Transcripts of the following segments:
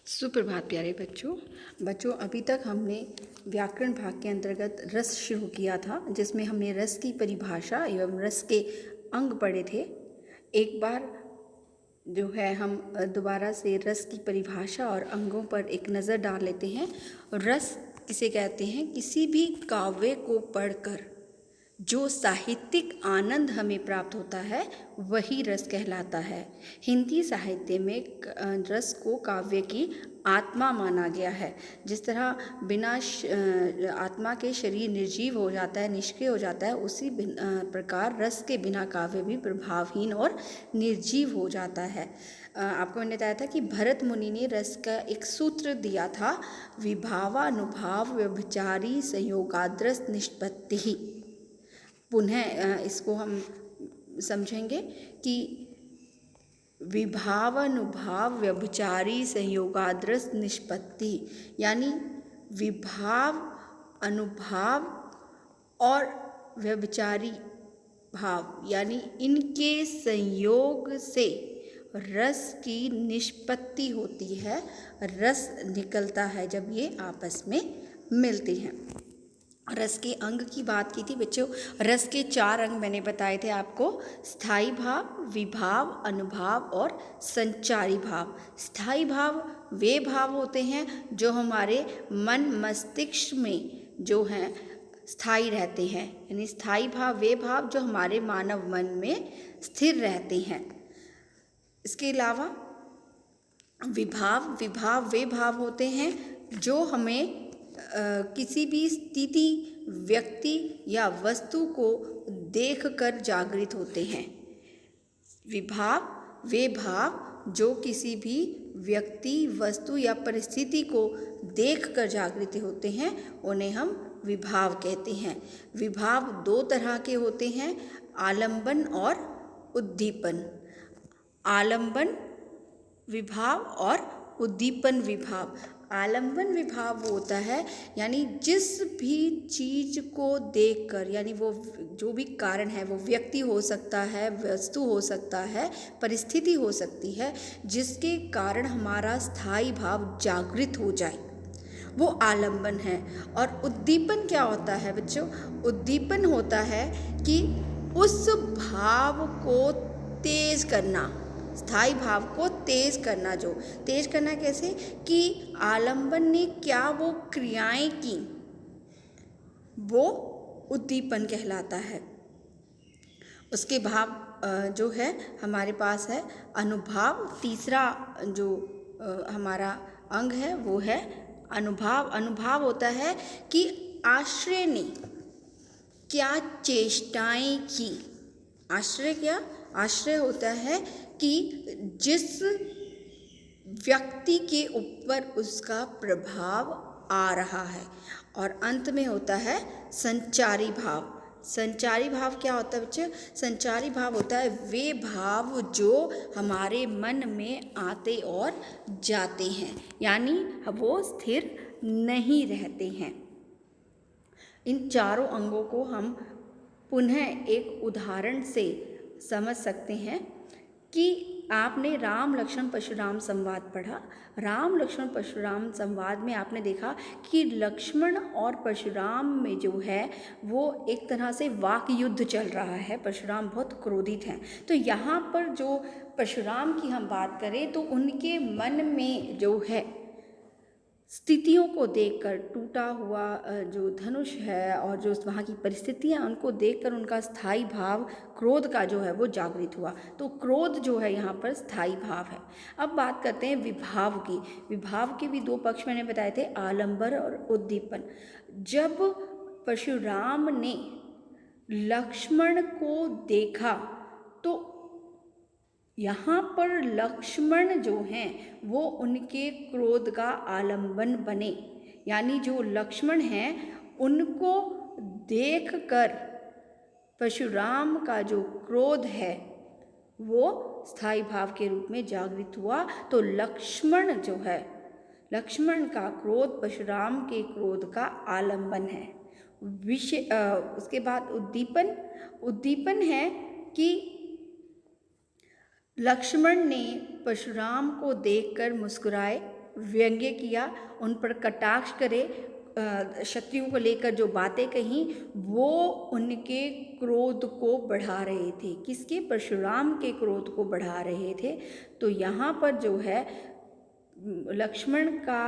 सुप्रभात प्यारे बच्चों अभी तक हमने व्याकरण भाग के अंतर्गत रस शुरू किया था, जिसमें हमने रस की परिभाषा एवं रस के अंग पढ़े थे। एक बार जो है हम दोबारा से रस की परिभाषा और अंगों पर एक नज़र डाल लेते हैं। रस किसे कहते हैं? किसी भी काव्य को पढ़कर जो साहित्यिक आनंद हमें प्राप्त होता है वही रस कहलाता है। हिंदी साहित्य में रस को काव्य की आत्मा माना गया है। जिस तरह बिना आत्मा के शरीर निर्जीव हो जाता है, निष्क्रिय हो जाता है, उसी प्रकार रस के बिना काव्य भी प्रभावहीन और निर्जीव हो जाता है। आपको मैंने बताया था कि भरत मुनि ने रस का एक सूत्र दिया था, विभावानुभाव व्यभिचारी संयोगाद्रस निष्पत्ति। पुनः इसको हम समझेंगे कि विभावानुभाव व्यभिचारी संयोगाद्रस निष्पत्ति, यानी विभाव, अनुभाव और व्यभिचारी भाव, यानी इनके संयोग से रस की निष्पत्ति होती है, रस निकलता है जब ये आपस में मिलते हैं। रस के अंग की बात की थी बच्चों। रस के 4 अंग मैंने बताए थे आपको, स्थायी भाव, विभाव, अनुभाव और संचारी भाव। स्थायी भाव वे भाव होते हैं जो हमारे मन मस्तिष्क में जो हैं स्थायी रहते हैं, यानी स्थायी भाव वे भाव जो हमारे मानव मन में स्थिर रहते हैं। इसके अलावा विभाव वे भाव होते हैं जो हमें किसी भी स्थिति, व्यक्ति या वस्तु को देखकर जागृत होते हैं। विभाव वे भाव जो किसी भी व्यक्ति, वस्तु या परिस्थिति को देखकर जागृत होते हैं, उन्हें हम विभाव कहते हैं। विभाव 2 तरह के होते हैं, आलंबन और उद्दीपन। आलंबन विभाव और उद्दीपन विभाव। आलंबन विभाव वो होता है, यानी जिस भी चीज़ को देखकर, यानी वो जो भी कारण है, वो व्यक्ति हो सकता है, वस्तु हो सकता है, परिस्थिति हो सकती है, जिसके कारण हमारा स्थायी भाव जागृत हो जाए, वो आलंबन है। और उद्दीपन क्या होता है बच्चों? उद्दीपन होता है कि उस भाव को तेज करना, स्थायी भाव को तेज करना। जो तेज करना कैसे? कि आलंबन ने क्या वो क्रियाएं की, वो उद्दीपन कहलाता है। उसके भाव जो है हमारे पास है अनुभाव। तीसरा जो हमारा अंग है वो है अनुभाव। अनुभाव होता है कि आश्रय ने क्या चेष्टाएं की। आश्रय क्या? आश्रय होता है कि जिस व्यक्ति के ऊपर उसका प्रभाव आ रहा है। और अंत में होता है संचारी भाव। संचारी भाव क्या होता है बच्चे? संचारी भाव होता है वे भाव जो हमारे मन में आते और जाते हैं, यानी वो स्थिर नहीं रहते हैं। इन चारों अंगों को हम पुनः एक उदाहरण से समझ सकते हैं कि आपने राम लक्ष्मण परशुराम संवाद पढ़ा। राम लक्ष्मण परशुराम संवाद में आपने देखा कि लक्ष्मण और परशुराम में जो है वो एक तरह से वाक युद्ध चल रहा है। परशुराम बहुत क्रोधित हैं। तो यहाँ पर जो परशुराम की हम बात करें तो उनके मन में जो है स्थितियों को देखकर, टूटा हुआ जो धनुष है और जो वहाँ की परिस्थितियाँ, उनको देखकर उनका स्थायी भाव क्रोध का जो है वो जागृत हुआ। तो क्रोध जो है यहाँ पर स्थायी भाव है। अब बात करते हैं विभाव की। विभाव के भी 2 पक्ष मैंने बताए थे, आलंबन और उद्दीपन। जब परशुराम ने लक्ष्मण को देखा तो यहाँ पर लक्ष्मण जो हैं वो उनके क्रोध का आलंबन बने, यानी जो लक्ष्मण हैं उनको देखकर परशुराम का जो क्रोध है वो स्थायी भाव के रूप में जागृत हुआ। तो लक्ष्मण जो है, लक्ष्मण का क्रोध परशुराम के क्रोध का आलंबन है। उसके बाद उद्दीपन। उद्दीपन है कि लक्ष्मण ने परशुराम को देखकर मुस्कुराए, व्यंग्य किया, उन पर कटाक्ष करे, शत्रुओं को लेकर जो बातें कहीं वो उनके क्रोध को बढ़ा रहे थे। किसके? परशुराम के क्रोध को बढ़ा रहे थे। तो यहाँ पर जो है लक्ष्मण का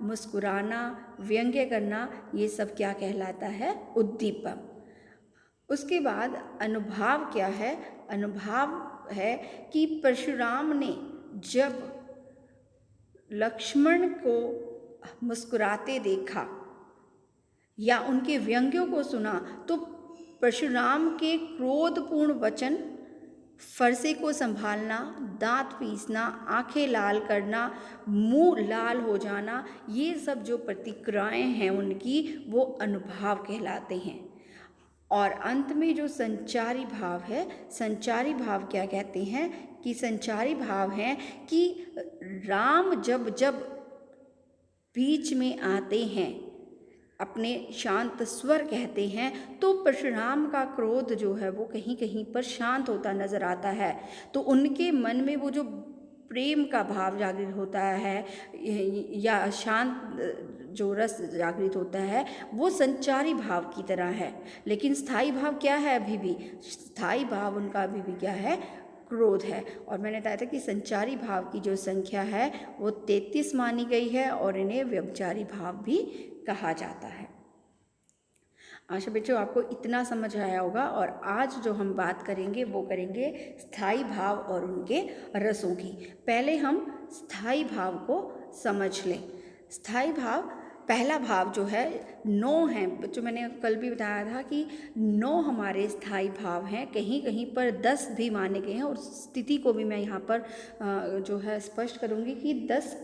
मुस्कुराना, व्यंग्य करना, ये सब क्या कहलाता है? उद्दीपक। उसके बाद अनुभाव क्या है? अनुभाव है कि परशुराम ने जब लक्ष्मण को मुस्कुराते देखा या उनके व्यंग्यों को सुना तो परशुराम के क्रोधपूर्ण वचन, फरसे को संभालना, दांत पीसना, आंखें लाल करना, मुंह लाल हो जाना, ये सब जो प्रतिक्रियाएं हैं उनकी, वो अनुभाव कहलाते हैं। और अंत में जो संचारी भाव है, संचारी भाव क्या कहते हैं कि संचारी भाव है कि राम जब जब बीच में आते हैं, अपने शांत स्वर कहते हैं, तो परशुराम का क्रोध जो है वो कहीं कहीं पर शांत होता नजर आता है। तो उनके मन में वो जो प्रेम का भाव जागृत होता है या शांत जो रस जागृत होता है, वो संचारी भाव की तरह है। लेकिन स्थायी भाव क्या है? अभी भी स्थायी भाव उनका अभी भी क्या है? क्रोध है। और मैंने बताया था कि संचारी भाव की जो संख्या है वो 33 मानी गई है और इन्हें व्यभिचारी भाव भी कहा जाता है। आशा बच्चों आपको इतना समझ आया होगा। और आज जो हम बात करेंगे वो करेंगे स्थायी भाव और उनके रसों की। पहले हम स्थायी भाव को समझ लें। स्थायी भाव, पहला भाव जो है 9 है बच्चों, मैंने कल भी बताया था कि 9 हमारे स्थायी भाव हैं। कहीं कहीं पर 10 भी माने गए हैं और स्थिति को भी मैं यहाँ पर जो है स्पष्ट करूँगी कि 10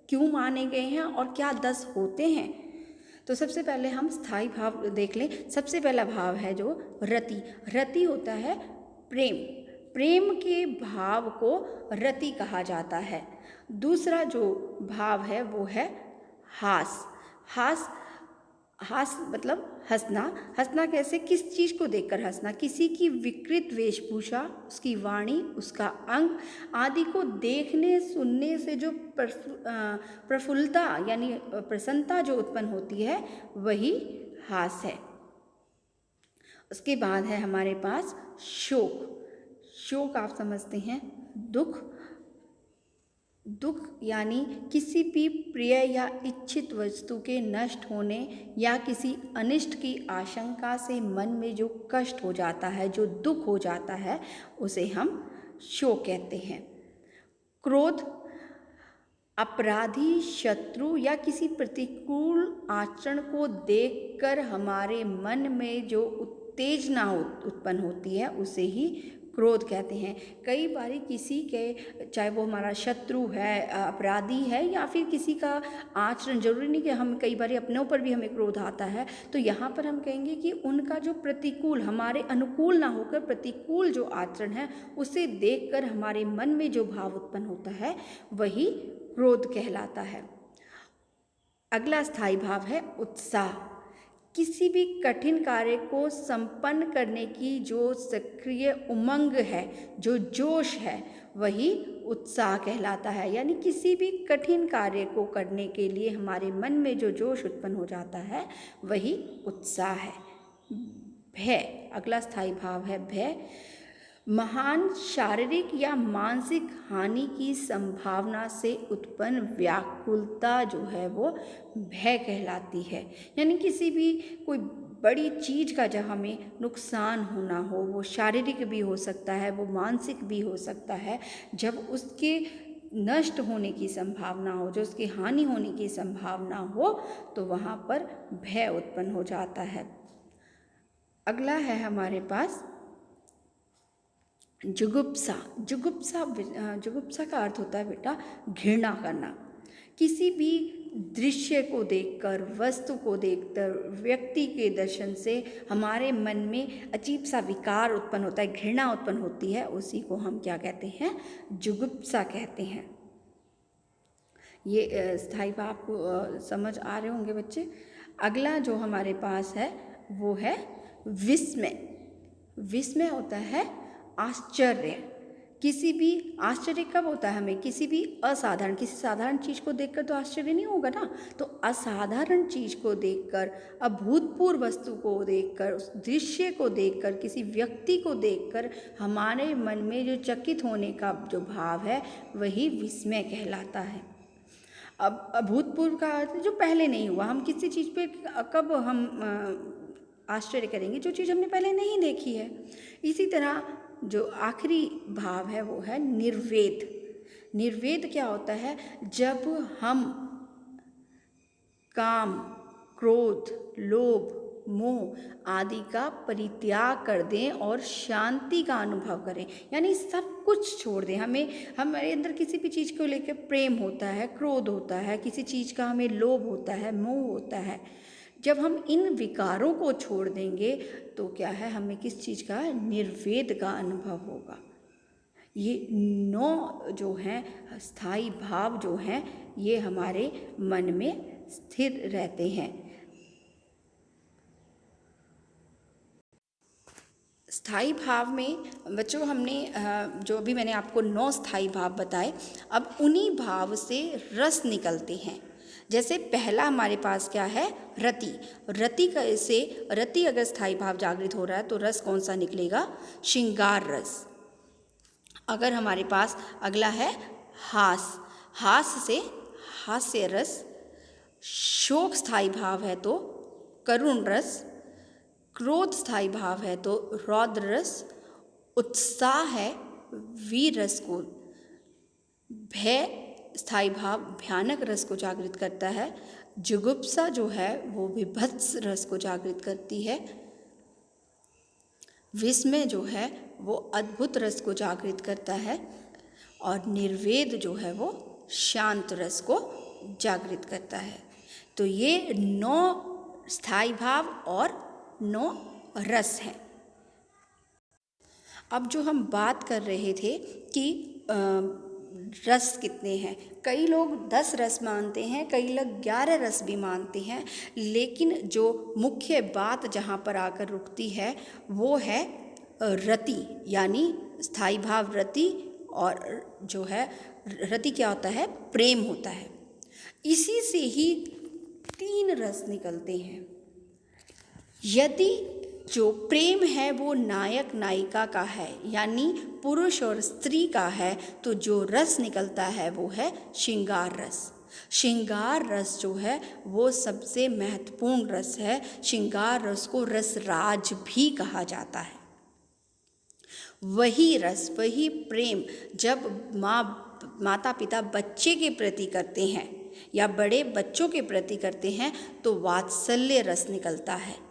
क्यों माने गए हैं और क्या 10 होते हैं। तो सबसे पहले हम स्थायी भाव देख लें। सबसे पहला भाव है जो रति। रति होता है प्रेम, प्रेम के भाव को रति कहा जाता है। दूसरा जो भाव है वो है हास। हास, हास मतलब हंसना। हंसना कैसे? किस चीज़ को देखकर हंसना? किसी की विकृत वेशभूषा, उसकी वाणी, उसका अंग आदि को देखने सुनने से जो प्रफुल्लता यानी प्रसन्नता जो उत्पन्न होती है वही हास है। उसके बाद है हमारे पास शोक। शोक आप समझते हैं दुख। दुख यानी किसी भी प्रिय या इच्छित वस्तु के नष्ट होने या किसी अनिष्ट की आशंका से मन में जो कष्ट हो जाता है, जो दुख हो जाता है, उसे हम शोक कहते हैं। क्रोध अपराधी, शत्रु या किसी प्रतिकूल आचरण को देखकर हमारे मन में जो उत्तेजना उत्पन्न होती है उसे ही क्रोध कहते हैं। कई बारी किसी के, चाहे वो हमारा शत्रु है, अपराधी है या फिर किसी का आचरण, जरूरी नहीं कि हम, कई बारी अपने ऊपर भी हमें क्रोध आता है, तो यहाँ पर हम कहेंगे कि उनका जो प्रतिकूल, हमारे अनुकूल ना होकर प्रतिकूल जो आचरण है उसे देखकर हमारे मन में जो भाव उत्पन्न होता है वही क्रोध कहलाता है। अगला स्थायी भाव है उत्साह। किसी भी कठिन कार्य को संपन्न करने की जो सक्रिय उमंग है, जो जोश है, वही उत्साह कहलाता है। यानी किसी भी कठिन कार्य को करने के लिए हमारे मन में जो जोश उत्पन्न हो जाता है वही उत्साह है। भय, अगला स्थायी भाव है भय। महान शारीरिक या मानसिक हानि की संभावना से उत्पन्न व्याकुलता जो है वो भय कहलाती है। यानी किसी भी कोई बड़ी चीज़ का जब हमें नुकसान होना हो, वो शारीरिक भी हो सकता है, वो मानसिक भी हो सकता है, जब उसके नष्ट होने की संभावना हो, जो उसकी हानि होने की संभावना हो, तो वहाँ पर भय उत्पन्न हो जाता है। अगला है हमारे पास जुगुप्सा। जुगुप्सा का अर्थ होता है बेटा घृणा करना। किसी भी दृश्य को देखकर, वस्तु को देखकर, व्यक्ति के दर्शन से हमारे मन में अजीब सा विकार उत्पन्न होता है, घृणा उत्पन्न होती है, उसी को हम क्या कहते हैं? जुगुप्सा कहते हैं। ये स्थायी भाव आपको समझ आ रहे होंगे बच्चे। अगला जो हमारे पास है वो है विस्मय। विस्मय होता है आश्चर्य। किसी भी आश्चर्य कब होता है हमें, किसी भी असाधारण, किसी साधारण चीज़ को देखकर तो आश्चर्य नहीं होगा ना। तो असाधारण चीज़ को देखकर, अभूतपूर्व वस्तु को देखकर, उस दृश्य को देखकर, किसी व्यक्ति को देखकर हमारे मन में जो चकित होने का जो भाव है वही विस्मय कहलाता है। अब अभूतपूर्व का अर्थ जो पहले नहीं हुआ। हम किसी चीज़ पे कब हम आश्चर्य करेंगे, जो चीज़ हमने पहले नहीं देखी है। इसी तरह जो आखिरी भाव है वो है निर्वेद। निर्वेद क्या होता है, जब हम काम, क्रोध, लोभ, मोह आदि का परित्याग कर दें और शांति का अनुभव करें, यानी सब कुछ छोड़ दें। हमारे अंदर किसी भी चीज़ को लेकर प्रेम होता है, क्रोध होता है, किसी चीज़ का हमें लोभ होता है, मोह होता है। जब हम इन विकारों को छोड़ देंगे तो क्या है, हमें किस चीज़ का, निर्वेद का अनुभव होगा। ये 9 जो हैं स्थायी भाव जो हैं ये हमारे मन में स्थिर रहते हैं। स्थायी भाव में बच्चों हमने जो अभी मैंने आपको 9 स्थायी भाव बताए, अब उन्हीं भाव से रस निकलते हैं। जैसे पहला हमारे पास क्या है, रति। रति अगर स्थायी भाव जागृत हो रहा है तो रस कौन सा निकलेगा, श्रृंगार रस। अगर हमारे पास अगला है हास से हास्य रस। शोक स्थायी भाव है तो करुण रस। क्रोध स्थायी भाव है तो रौद्र रस। उत्साह है वीर रस को। भय स्थायी भाव भयानक रस को जागृत करता है। जुगुप्सा जो है वो विभत्स रस को जागृत करती है। विस्मय जो है वो अद्भुत रस को जागृत करता है। और निर्वेद जो है वो शांत रस को जागृत करता है। तो ये 9 स्थायी भाव और 9 रस हैं। अब जो हम बात कर रहे थे कि रस कितने हैं, कई लोग 10 रस मानते हैं, कई लोग 11 रस भी मानते हैं, लेकिन जो मुख्य बात जहाँ पर आकर रुकती है वो है रति, यानी स्थायी भाव रति। और जो है रति क्या होता है, प्रेम होता है। इसी से ही 3 रस निकलते हैं। यदि जो प्रेम है वो नायक नायिका का है, यानी पुरुष और स्त्री का है, तो जो रस निकलता है वो है श्रृंगार रस। श्रृंगार रस जो है वो सबसे महत्वपूर्ण रस है। श्रृंगार रस को रसराज भी कहा जाता है। वही रस, वही प्रेम जब माता पिता बच्चे के प्रति करते हैं या बड़े बच्चों के प्रति करते हैं तो वात्सल्य रस निकलता है।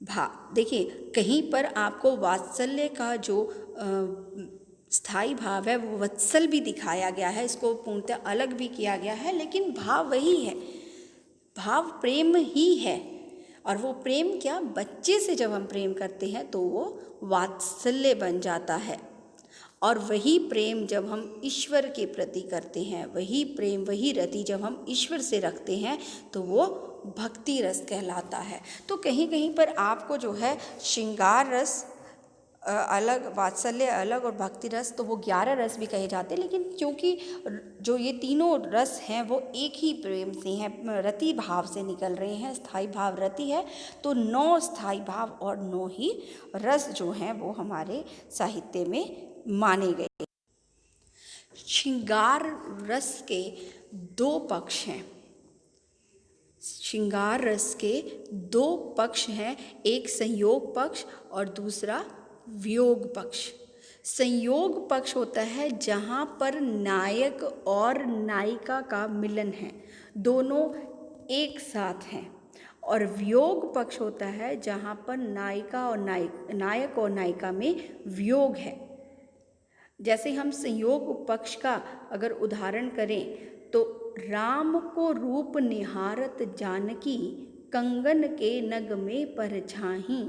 देखिए, कहीं पर आपको वात्सल्य का जो स्थायी भाव है वो वत्सल भी दिखाया गया है, इसको पूर्णतः अलग भी किया गया है, लेकिन भाव वही है, भाव प्रेम ही है। और वो प्रेम क्या, बच्चे से जब हम प्रेम करते हैं तो वो वात्सल्य बन जाता है। और वही प्रेम जब हम ईश्वर के प्रति करते हैं, वही प्रेम, वही रति जब हम ईश्वर से रखते हैं तो वो भक्ति रस कहलाता है। तो कहीं कहीं पर आपको जो है श्रृंगार रस अलग, वात्सल्य अलग और भक्ति रस, तो वो 11 रस भी कहे जाते हैं। लेकिन क्योंकि जो ये तीनों रस हैं वो एक ही प्रेम से हैं, रति भाव से निकल रहे हैं, स्थायी भाव रति है, तो 9 स्थायी भाव और 9 ही रस जो हैं वो हमारे साहित्य में माने गए। श्रृंगार रस के 2 पक्ष हैं। श्रृंगार रस के 2 पक्ष हैं, एक संयोग पक्ष और दूसरा वियोग पक्ष। संयोग पक्ष होता है जहाँ पर नायक और नायिका का मिलन है, दोनों एक साथ हैं। और वियोग पक्ष होता है जहाँ पर नायक और नायिका में वियोग है। जैसे हम संयोग पक्ष का अगर उदाहरण करें तो राम को रूप निहारत जानकी, कंगन के नग में परछाहीं,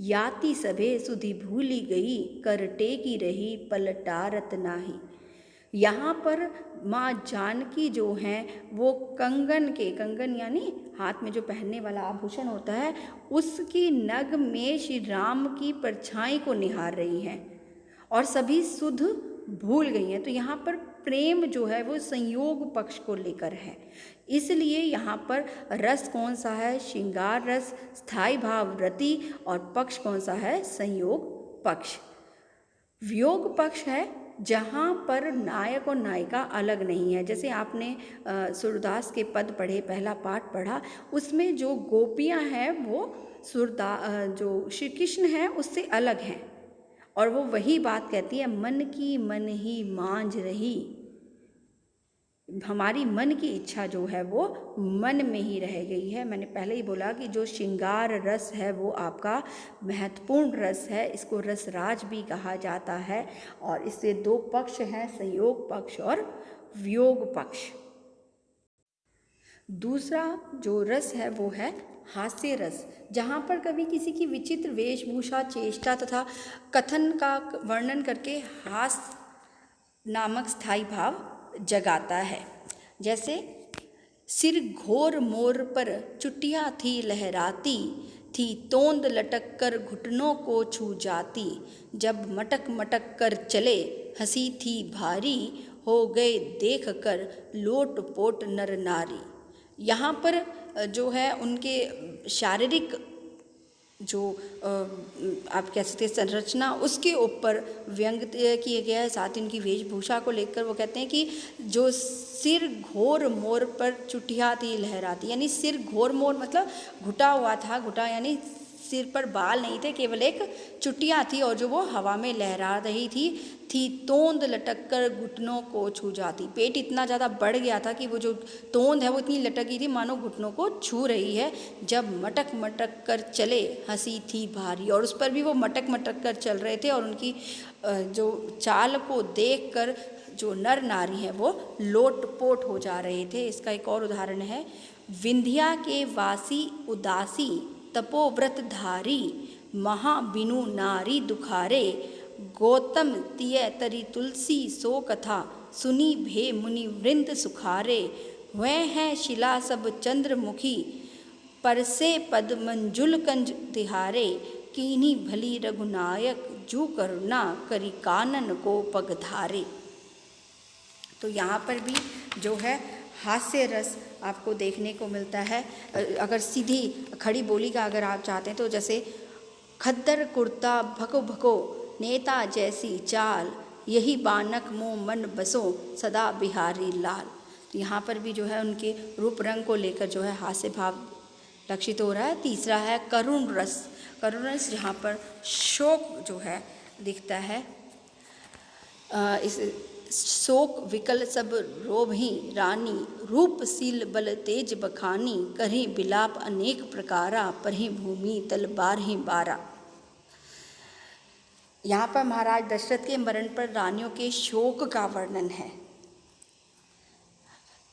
याति सभे सुधि भूली गई, करटे की रही पलटारत नाही। यहाँ पर माँ जानकी जो हैं वो कंगन यानी हाथ में जो पहनने वाला आभूषण होता है, उसकी नग में श्री राम की परछाई को निहार रही हैं। और सभी सुध भूल गई हैं। तो यहाँ पर प्रेम जो है वो संयोग पक्ष को लेकर है, इसलिए यहाँ पर रस कौन सा है, श्रृंगार रस, स्थायी भाव रति, और पक्ष कौन सा है, संयोग पक्ष। वियोग पक्ष है जहाँ पर नायक और नायिका अलग नहीं है। जैसे आपने सूरदास के पद पढ़े, पहला पाठ पढ़ा, उसमें जो गोपियाँ हैं वो जो श्री कृष्ण हैं उससे अलग हैं, और वो वही बात कहती है, मन की मन ही मांझ रही। हमारी मन की इच्छा जो है वो मन में ही रह गई है। मैंने पहले ही बोला कि जो श्रृंगार रस है वो आपका महत्वपूर्ण रस है, इसको रसराज भी कहा जाता है, और इससे दो पक्ष हैं, संयोग पक्ष और वियोग पक्ष। दूसरा जो रस है वो है हास्य रस, जहाँ पर कवि किसी की विचित्र वेशभूषा, चेष्टा तथा कथन का वर्णन करके हास्य नामक स्थायी भाव जगाता है। जैसे सिर घोर मोर पर चुटिया थी लहराती, थी तोंद लटक कर घुटनों को छू जाती, जब मटक मटक कर चले हंसी थी भारी, हो गए देख कर लोट पोट नर नारी। यहाँ पर जो है उनके शारीरिक जो आप कह सकते हैं संरचना, उसके ऊपर व्यंग किया गया है। साथ ही उनकी वेशभूषा को लेकर वो कहते हैं कि जो सिर घोर मोर पर चुटिया थी लहराती, यानी सिर घोर मोर मतलब घुटा हुआ था, घुटा यानी सिर पर बाल नहीं थे, केवल एक चुटिया थी और जो वो हवा में लहरा रही थी तोंद लटक कर घुटनों को छू जाती। पेट इतना ज़्यादा बढ़ गया था कि वो जो तोंद है वो इतनी लटकी थी मानो घुटनों को छू रही है। जब मटक मटक कर चले हंसी थी भारी, और उस पर भी वो मटक मटक कर चल रहे थे, और उनकी जो चाल को देख कर जो नर नारी हैं वो लोटपोट हो जा रहे थे। इसका एक और उदाहरण है, विंध्या के वासी उदासी तपोव्रत धारी, महाबिनु नारी दुखारे, गौतम तिय तरी तुलसी सो कथा, सुनी भे मुनि वृंद सुखारे, वह हैं शिला सब चंद्रमुखी, परसे पद मंजुल कंज तिहारे, कीन्ही भली रघुनायक जू करुणा, करी कानन को पगधारे। तो यहाँ पर भी जो है हास्य रस आपको देखने को मिलता है। अगर सीधी खड़ी बोली का अगर आप चाहते हैं तो जैसे खद्दर कुर्ता भको भको, नेता जैसी चाल, यही बानक मोह मन बसो, सदा बिहारी लाल। तो यहाँ पर भी जो है उनके रूप रंग को लेकर जो है हास्य भाव लक्षित हो रहा है। तीसरा है करुण रस। करुण रस जहाँ पर शोक जो है दिखता है, इस शोक विकल सब रोभही रानी, रूपशील बल तेज बखानी, करही बिलाप अनेक प्रकारा, परही भूमि तल बारही बारा। यहाँ पर महाराज दशरथ के मरण पर रानियों के शोक का वर्णन है।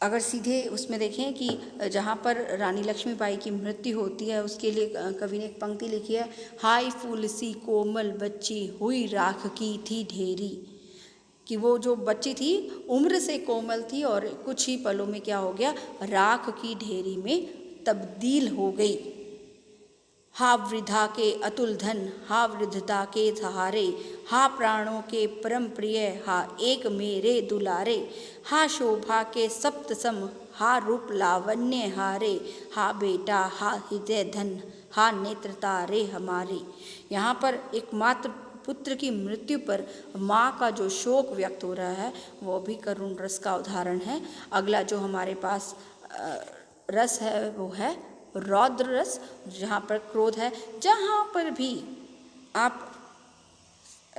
अगर सीधे उसमें देखें कि जहाँ पर रानी लक्ष्मीबाई की मृत्यु होती है उसके लिए कवि ने एक पंक्ति लिखी है, हाय फूल सी कोमल बच्ची, हुई राख की थी ढेरी। कि वो जो बच्ची थी उम्र से कोमल थी और कुछ ही पलों में क्या हो गया, राख की ढेरी में तब्दील हो गई। हा वृद्धा के अतुल धन, हा वृद्धता के सहारे, हा प्राणों के परम प्रिय, हा एक मेरे दुलारे, हा शोभा के सप्त सम, हा रूप लावण्य हारे, हा बेटा हा हृदय धन, हा नेत्र तारे हमारे। यहाँ पर एकमात्र पुत्र की मृत्यु पर माँ का जो शोक व्यक्त हो रहा है वो भी करुण रस का उदाहरण है। अगला जो हमारे पास रस है वो है रौद्र रस, जहाँ पर क्रोध है। जहाँ पर भी आप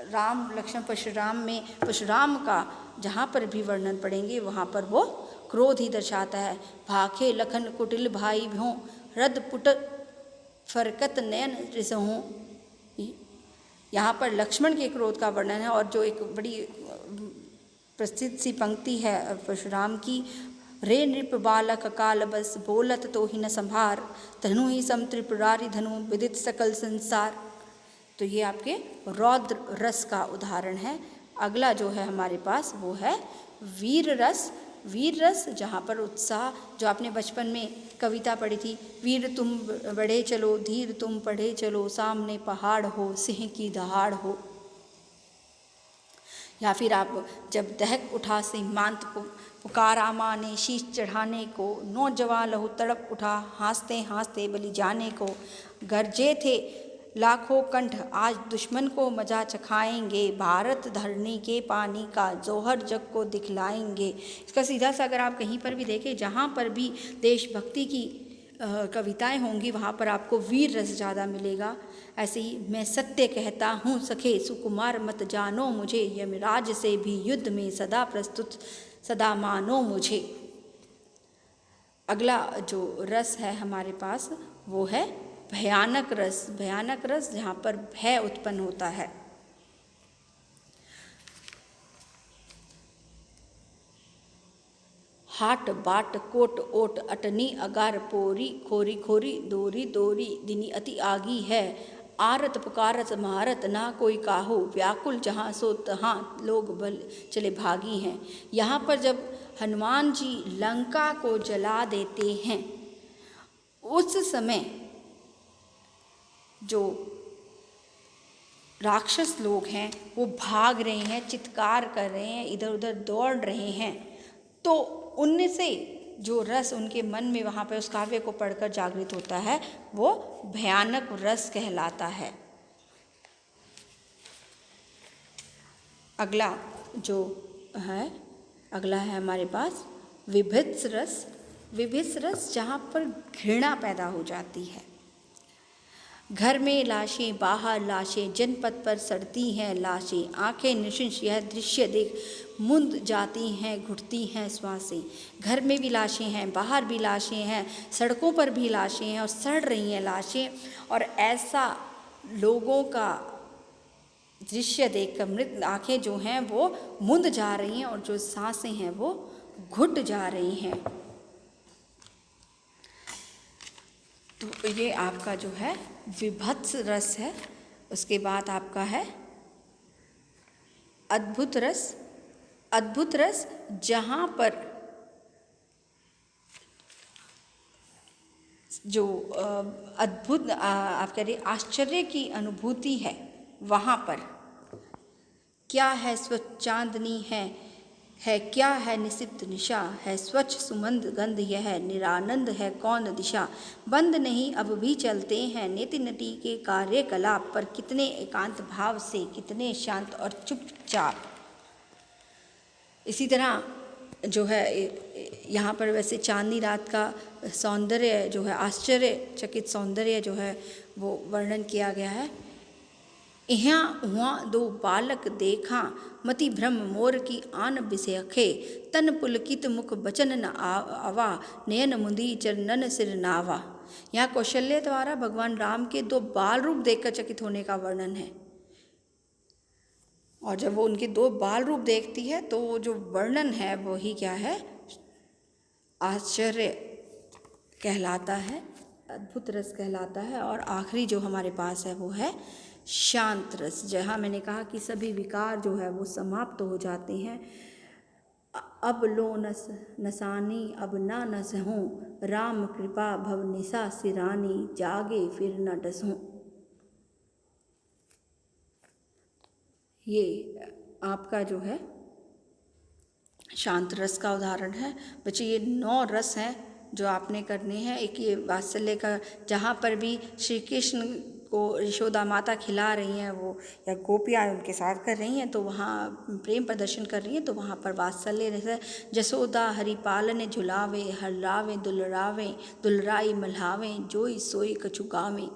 राम लक्ष्मण परशुराम का जहाँ पर भी वर्णन पढ़ेंगे वहाँ पर वो क्रोध ही दर्शाता है। भाखे लखन कुटिल भाई भ्यों, रद पुट फरकत नयन रिसहों। यहाँ पर लक्ष्मण के क्रोध का वर्णन है। और जो एक बड़ी प्रसिद्ध सी पंक्ति है परशुराम की, रे नृप बालक काल बस, बोलत तो ही न संभार, धनु ही सम त्रिपुरारी धनु, विदित सकल संसार। तो ये आपके रौद्र रस का उदाहरण है। अगला जो है हमारे पास वो है वीर रस। वीर रस जहाँ पर उत्साह, जो आपने बचपन में कविता पढ़ी थी, वीर तुम बढ़े चलो, धीर तुम पढ़े चलो, सामने पहाड़ हो, सिंह की दहाड़ हो। या फिर आप जब दहक उठा सीमांत पुकारा माँ ने शीश चढ़ाने को, नौजवान लहू तड़प उठा हंसते हंसते बलि जाने को। गरजे थे लाखों कंठ आज दुश्मन को मजा चखाएंगे, भारत धरनी के पानी का जौहर जग को दिखलाएंगे। इसका सीधा सा अगर आप कहीं पर भी देखें, जहाँ पर भी देशभक्ति की कविताएं होंगी वहाँ पर आपको वीर रस ज़्यादा मिलेगा। ऐसे ही मैं सत्य कहता हूँ सखे सुकुमार मत जानो मुझे, यमराज से भी युद्ध में सदा प्रस्तुत सदा मानो मुझे। अगला जो रस है हमारे पास वो है भयानक रस। भयानक रस जहाँ पर भय उत्पन्न होता है। हाट बाट कोट ओट अटनी अगार पोरी, खोरी खोरी दोरी दोरी दिनी अति आगी है, आरत पुकारत महारत ना कोई काहू, व्याकुल जहाँ सो तहाँ लोग बल चले भागी हैं। यहाँ पर जब हनुमान जी लंका को जला देते हैं उस समय जो राक्षस लोग हैं वो भाग रहे हैं, चित्कार कर रहे हैं, इधर उधर दौड़ रहे हैं, तो उनमें से जो रस उनके मन में वहाँ पर उस काव्य को पढ़कर जागृत होता है वो भयानक रस कहलाता है। अगला है हमारे पास विभत्स रस। विभत्स रस जहाँ पर घृणा पैदा हो जाती है। घर में लाशें, बाहर लाशें, जनपद पर सड़ती हैं लाशें, आंखें निशिंश यह दृश्य देख मुंद जाती हैं, घुटती हैं श्वासें। घर में भी लाशें हैं, बाहर भी लाशें हैं, सड़कों पर भी लाशें हैं और सड़ रही हैं लाशें, और ऐसा लोगों का दृश्य देखकर मृत आंखें जो हैं वो मुंद जा रही हैं और जो सांसें हैं वो घुट जा रही हैं। तो ये आपका जो है विभत्स रस है। उसके बाद आपका है अद्भुत रस। अद्भुत रस जहाँ पर जो अद्भुत आप कह रहे आश्चर्य की अनुभूति है, वहाँ पर क्या है स्वच्छ चांदनी है क्या है निसिप्त निशा, है स्वच्छ सुमंद गंध यह निरानंद है कौन दिशा, बंद नहीं अब भी चलते हैं नेति नटी के कार्यकलाप पर, कितने एकांत भाव से कितने शांत और चुपचाप। इसी तरह जो है यहाँ पर वैसे चांदनी रात का सौंदर्य जो है, आश्चर्यचकित सौंदर्य जो है वो वर्णन किया गया है। यहाँ हुआ दो बालक देखा, मति भ्रम मोर की आन बिसेखे, तन पुलकित मुख बचन न आवा, नयन मुंदी चरणन सिर नावा। यहाँ कौशल्य द्वारा भगवान राम के दो बाल रूप देखकर चकित होने का वर्णन है। और जब वो उनके दो बाल रूप देखती है तो वो जो वर्णन है वही क्या है, आश्चर्य कहलाता है, अद्भुत रस कहलाता है। और आखिरी जो हमारे पास है वो है शांत रस, जहाँ मैंने कहा कि सभी विकार जो है वो समाप्त हो जाते हैं। अब लो नसानी अब ना नसहूँ, राम कृपा भव निशा सिरानी, जागे फिर न डसहूँ। ये आपका जो है शांत रस का उदाहरण है। बच्चे ये 9 रस हैं जो आपने करने हैं। एक ये वात्सल्य का, जहाँ पर भी श्री कृष्ण को यशोदा माता खिला रही हैं वो, या गोपियाँ उनके साथ कर रही हैं तो वहाँ प्रेम प्रदर्शन कर रही हैं तो वहाँ पर वात्सल्य रहता। जसोदा हरि पालन झुलावे, हर्रावे दुलरावे, दुलराई मल्हावे, जोई सोई कछु गावे।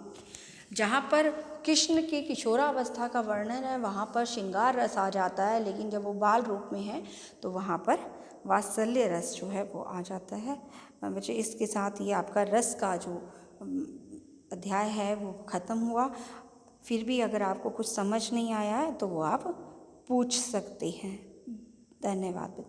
जहाँ पर कृष्ण की किशोरावस्था का वर्णन है वहाँ पर श्रृंगार रस आ जाता है, लेकिन जब वो बाल रूप में है तो वहाँ पर वात्सल्य रस जो है वो आ जाता है। बच्चे इसके साथ ये आपका रस का जो अध्याय है वो ख़त्म हुआ। फिर भी अगर आपको कुछ समझ नहीं आया है तो वो आप पूछ सकते हैं। धन्यवाद बच्चों।